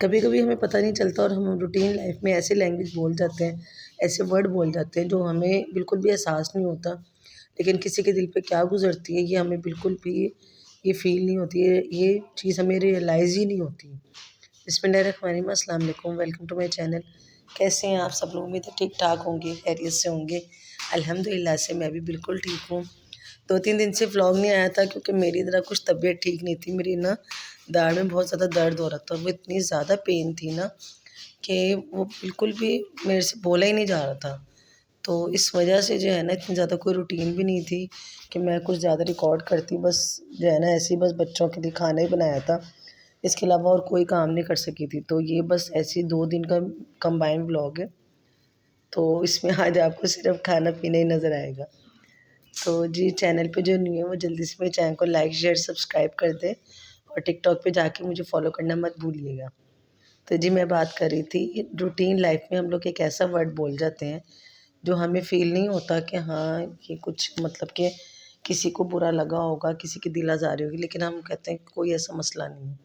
کبھی کبھی ہمیں پتہ نہیں چلتا اور ہم روٹین لائف میں ایسے لینگویج بول جاتے ہیں، ایسے ورڈ بول جاتے ہیں جو ہمیں بالکل بھی احساس نہیں ہوتا، لیکن کسی کے دل پہ کیا گزرتی ہے یہ ہمیں بالکل بھی یہ فیل نہیں ہوتی ہے، یہ چیز ہمیں ریئلائز ہی نہیں ہوتی۔ بسم اللہ الرحمن الرحیم، السلام علیکم، ویلکم ٹو مائی چینل۔ کیسے ہیں آپ سب لوگ؟ امید ہے ٹھیک ٹھاک ہوں گے، خیریت سے ہوں گے۔ الحمدللہ سے میں بھی بالکل ٹھیک ہوں۔ 2-3 دن سے ولاگ نہیں آیا تھا کیونکہ میری ذرا کچھ طبیعت ٹھیک نہیں تھی، میری نا داڑھ میں بہت زیادہ درد ہو رہا تھا، وہ اتنی زیادہ پین تھی نا کہ وہ بالکل بھی میرے سے بولا ہی نہیں جا رہا تھا۔ تو اس وجہ سے جو ہے نا اتنی زیادہ کوئی روٹین بھی نہیں تھی کہ میں کچھ زیادہ ریکارڈ کرتی، بس جو ہے نا ایسے ہی بس بچوں کے لیے کھانا ہی بنایا تھا، اس کے علاوہ اور کوئی کام نہیں کر سکی تھی۔ تو یہ بس ایسے 2 دن کا کمبائن ولاگ ہے، تو اس میں آج آپ کو صرف کھانا پینا ہی نظر آئے گا۔ تو جی چینل پہ جو نیو ہے وہ جلدی سے میرے چینل کو لائک شیئر سبسکرائب کر دیں، اور ٹک ٹاک پہ جا کے مجھے فالو کرنا مت بھولیے گا۔ تو جی میں بات کر رہی تھی روٹین لائف میں ہم لوگ ایک ایسا ورڈ بول جاتے ہیں جو ہمیں فیل نہیں ہوتا کہ ہاں یہ کچھ مطلب کہ کسی کو برا لگا ہوگا، کسی کی دل آزاری ہوگی، لیکن ہم کہتے ہیں کہ کوئی ایسا مسئلہ نہیں ہے۔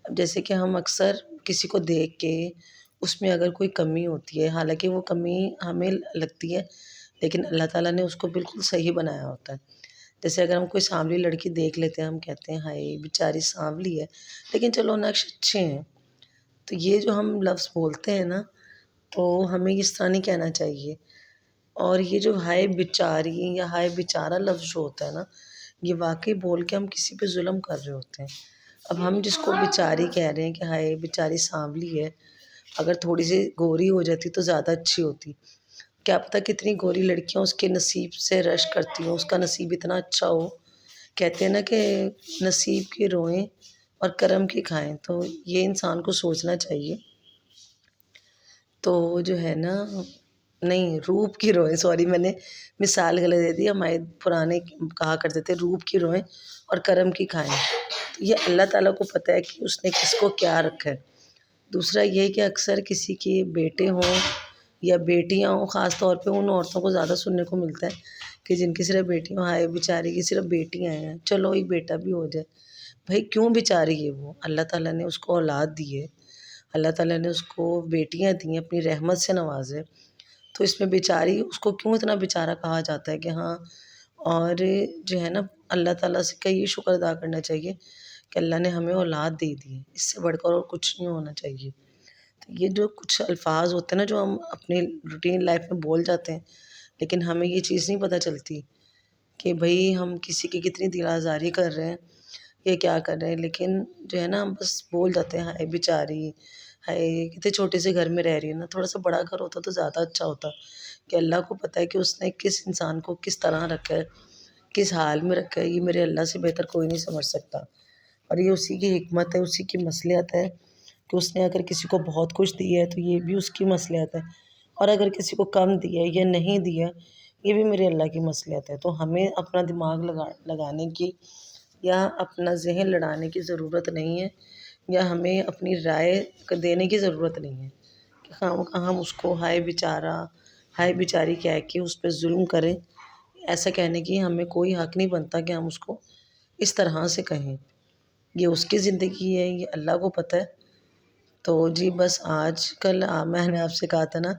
اب جیسے کہ ہم اکثر کسی کو دیکھ کے اس میں اگر کوئی کمی ہوتی ہے، حالانکہ وہ کمی ہمیں لگتی ہے لیکن اللہ تعالیٰ نے اس کو بالکل صحیح بنایا ہوتا ہے۔ جیسے اگر ہم کوئی سانولی لڑکی دیکھ لیتے ہیں، ہم کہتے ہیں ہائے بیچاری سانولی ہے لیکن چلو نقش اچھے ہیں۔ تو یہ جو ہم لفظ بولتے ہیں نا، تو ہمیں اس طرح نہیں کہنا چاہیے۔ اور یہ جو ہائے بیچاری یا ہائے بیچارہ لفظ جو ہوتا ہے نا، یہ واقعی بول کے ہم کسی پہ ظلم کر رہے ہوتے ہیں۔ اب ہم جس کو بیچاری کہہ رہے ہیں کہ ہائے بیچاری سانولی ہے، اگر تھوڑی سی گوری ہو جاتی تو زیادہ اچھی ہوتی، کیا پتہ کتنی گوری لڑکیاں اس کے نصیب سے رش کرتی ہوں، اس کا نصیب اتنا اچھا ہو۔ کہتے ہیں نا کہ نصیب کی روئیں اور کرم کی کھائیں، تو یہ انسان کو سوچنا چاہیے۔ تو جو ہے نا، نہیں روپ کی روئیں، سوری میں نے مثال غلط دے دی، ہمارے پرانے کہا کرتے تھے روپ کی روئیں اور کرم کی کھائیں۔ تو یہ اللہ تعالیٰ کو پتہ ہے کہ اس نے کس کو کیا رکھا ہے۔ دوسرا یہ کہ اکثر کسی کے بیٹے ہوں یا بیٹیاں ہوں، خاص طور پہ ان عورتوں کو زیادہ سننے کو ملتا ہے کہ جن کی صرف بیٹی ہوں، ہائے بیچاری کی صرف بیٹیاں ہیں، چلو ایک بیٹا بھی ہو جائے۔ بھائی کیوں بیچاری ہے وہ؟ اللہ تعالیٰ نے اس کو اولاد دی ہے، اللہ تعالیٰ نے اس کو بیٹیاں دی ہیں، اپنی رحمت سے نوازے، تو اس میں بیچاری اس کو کیوں اتنا بیچارہ کہا جاتا ہے کہ ہاں؟ اور جو ہے نا اللہ تعالیٰ سے کا یہ شکر ادا کرنا چاہیے کہ اللہ نے ہمیں اولاد دے دی ہے، اس سے بڑھ کر اور کچھ نہیں ہونا چاہیے۔ تو یہ جو کچھ الفاظ ہوتے ہیں نا جو ہم اپنی روٹین لائف میں بول جاتے ہیں، لیکن ہمیں یہ چیز نہیں پتہ چلتی کہ بھئی ہم کسی کی کتنی دل آزاری کر رہے ہیں، یہ کیا کر رہے ہیں، لیکن جو ہے نا ہم بس بول جاتے ہیں ہائے بیچاری، ہائے کتنے چھوٹے سے گھر میں رہ رہی ہے نا، تھوڑا سا بڑا گھر ہوتا تو زیادہ اچھا ہوتا کہ اللہ کو پتہ ہے کہ اس نے کس انسان کو کس طرح رکھا ہے، کس حال میں رکھا ہے، یہ میرے اللہ سے بہتر کوئی نہیں سمجھ سکتا۔ اور یہ اسی کی حکمت ہے، اسی کی مصلحت ہے کہ اس نے اگر کسی کو بہت کچھ دیا ہے تو یہ بھی اس کی مصلحت ہے، اور اگر کسی کو کم دیا ہے یا نہیں دیا یہ بھی میرے اللہ کی مصلحت ہے۔ تو ہمیں اپنا دماغ لگانے کی یا اپنا ذہن لڑانے کی ضرورت نہیں ہے، یا ہمیں اپنی رائے دینے کی ضرورت نہیں ہے کہ ہم اس کو ہائے بیچارہ ہائے بیچاری کہہ کے اس پہ ظلم کریں۔ ایسا کہنے کی ہمیں کوئی حق نہیں بنتا کہ ہم اس کو اس طرح سے کہیں، یہ اس کی زندگی ہے، یہ اللہ کو پتہ ہے۔ تو جی بس آج کل میں نے آپ سے کہا تھا نا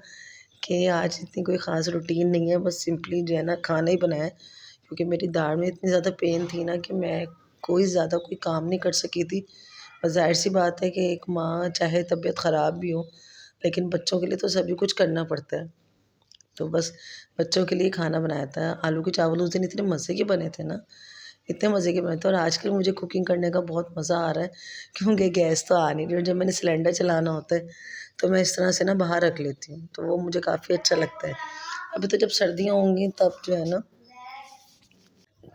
کہ آج اتنی کوئی خاص روٹین نہیں ہے، بس سمپلی جو ہے نا کھانا ہی بنایا ہے، کیونکہ میری داڑھ میں اتنی زیادہ پین تھی نا کہ میں کوئی کام نہیں کر سکی تھی۔ اور ظاہر سی بات ہے کہ ایک ماں چاہے طبیعت خراب بھی ہو لیکن بچوں کے لیے تو سبھی کچھ کرنا پڑتا ہے۔ تو بس بچوں کے لیے کھانا بنایا تھا، آلو کے چاول اس دن اتنے مزے کے بنے تھے نا، اتنے مزے کے بنے تھے۔ اور آج کل مجھے کوکنگ کرنے کا بہت مزہ آ رہا ہے کیونکہ گیس تو آ نہیں رہی، اور جب میں نے سلنڈر چلانا ہوتا ہے تو میں اس طرح سے نا باہر رکھ لیتی ہوں، تو وہ مجھے کافی اچھا لگتا ہے۔ ابھی تو جب سردیاں ہوں گی تب جو ہے نا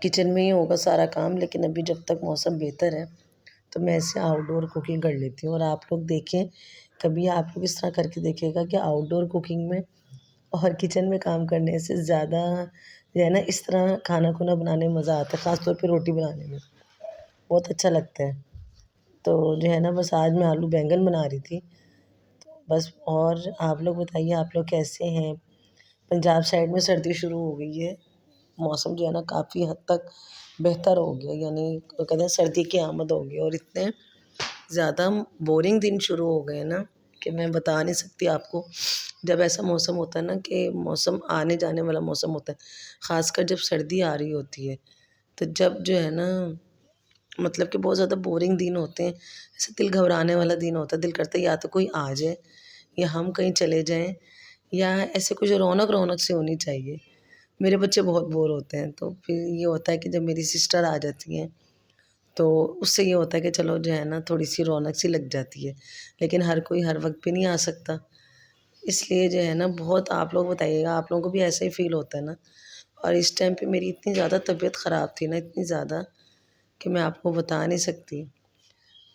کچن میں ہی ہوگا سارا کام، لیکن ابھی جب تک موسم بہتر ہے تو میں ایسے آؤٹ ڈور کوکنگ کر لیتی ہوں۔ اور آپ لوگ دیکھیں، کبھی آپ لوگ اس طرح کر کے دیکھے گا کہ آؤٹ ڈور کوکنگ میں اور کچن میں کام کرنے سے زیادہ جو ہے نا اس طرح کھانا کھونا بنانے میں مزہ آتا ہے، خاص طور پہ روٹی بنانے میں بہت اچھا لگتا ہے۔ تو جو ہے نا بس آج میں آلو بینگن بنا رہی تھی، بس۔ اور آپ لوگ بتائیے آپ لوگ کیسے ہیں؟ پنجاب سائڈ میں سردی شروع ہو گئی ہے، موسم جو ہے نا کافی حد تک بہتر ہو گیا، یعنی کہتے ہیں سردی کی آمد ہو گئی، اور اتنے زیادہ بورنگ دن شروع ہو گئے نا کہ میں بتا نہیں سکتی آپ کو. جب ایسا موسم ہوتا ہے نا کہ موسم آنے جانے والا موسم ہوتا ہے، خاص کر جب سردی آ رہی ہوتی ہے، تو جب جو ہے نا مطلب کہ بہت زیادہ بورنگ دن ہوتے ہیں. ایسے دل گھبرانے والا دن ہوتا ہے، دل کرتا ہے یا تو کوئی آ جائے یا ہم کہیں چلے جائیں، یا ایسے کچھ رونق رونق سی ہونی چاہیے. میرے بچے بہت بور ہوتے ہیں، تو پھر یہ ہوتا ہے کہ جب میری سسٹر آ جاتی ہیں تو اس سے یہ ہوتا ہے کہ چلو جو ہے نا تھوڑی سی رونق سی لگ جاتی ہے. لیکن ہر کوئی ہر وقت پہ نہیں آ سکتا، اس لیے جو ہے نا بہت آپ لوگ بتائیے گا، آپ لوگوں کو بھی ایسا ہی فیل ہوتا ہے نا. اور اس ٹائم پہ میری اتنی زیادہ طبیعت خراب تھی نا، اتنی زیادہ کہ میں آپ کو بتا نہیں سکتی.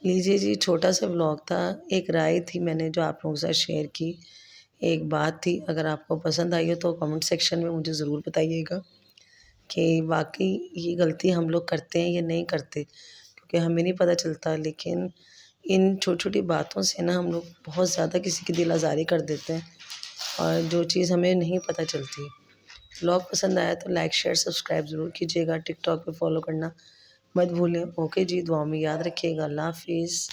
لیجیے جی، چھوٹا سا ولاگ تھا، ایک رائے تھی میں نے جو آپ لوگوں کے ساتھ شیئر کی، ایک بات تھی. اگر آپ کو پسند آئی ہو تو کمنٹ سیکشن میں مجھے ضرور بتائیے گا کہ واقعی یہ غلطی ہم لوگ کرتے ہیں یا نہیں کرتے، کیونکہ ہمیں نہیں پتہ چلتا. لیکن ان چھوٹی چھوٹی باتوں سے نا ہم لوگ بہت زیادہ کسی کی دل آزاری کر دیتے ہیں، اور جو چیز ہمیں نہیں پتہ چلتی. ولاگ پسند آیا تو لائک شیئر سبسکرائب ضرور کیجیے گا. ٹک ٹاک پہ فالو کرنا مت بھولیں. اوکے جی، دعاؤں میں یاد رکھیے گا. اللہ حافظ.